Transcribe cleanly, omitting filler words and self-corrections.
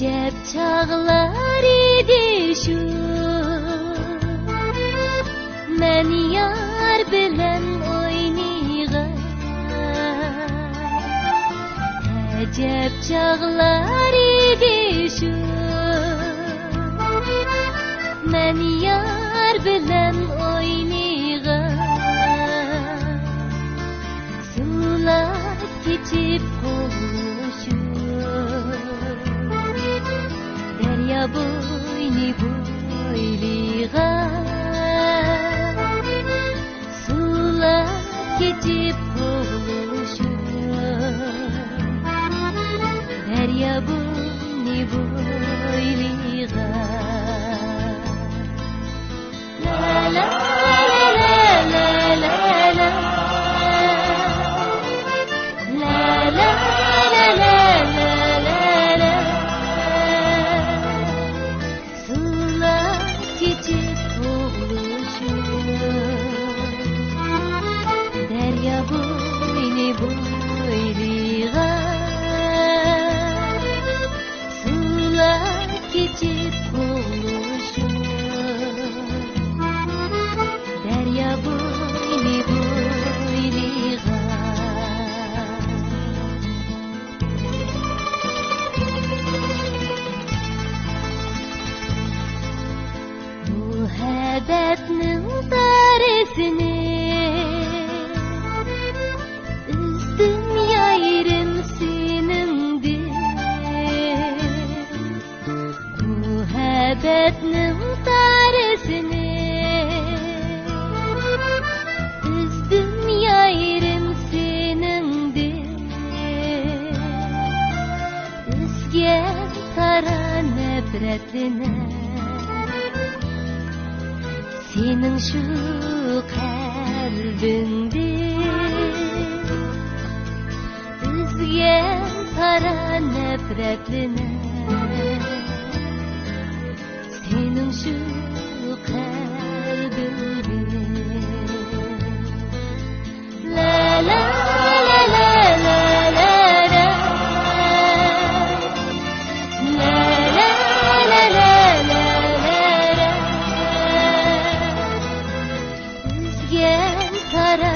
Acep çağlar idi şu, men yar bilen oynaygan. Acep çağlar idi şu, men yar bilen oynaygan. Sular geçip derya boyni boyligan, sular geçip boğuluşur. Derya boyni boyligan. La la la la la la la la la la la la. Sular geçip boğuluşur. Derya boyni boyligan, sular geçip boğuluşur. Derya boyni boyligan. Muhabbetnin taresini üzdüm yayırım senindir. Muhabbetnin taresini üzdüm yayırım senindir. Üzgen kara nefretine senin şu kalbindir. Üzgen kara nefretine senin şu kalbindir. La la la la la la la. La la la la la la. Üzgen kara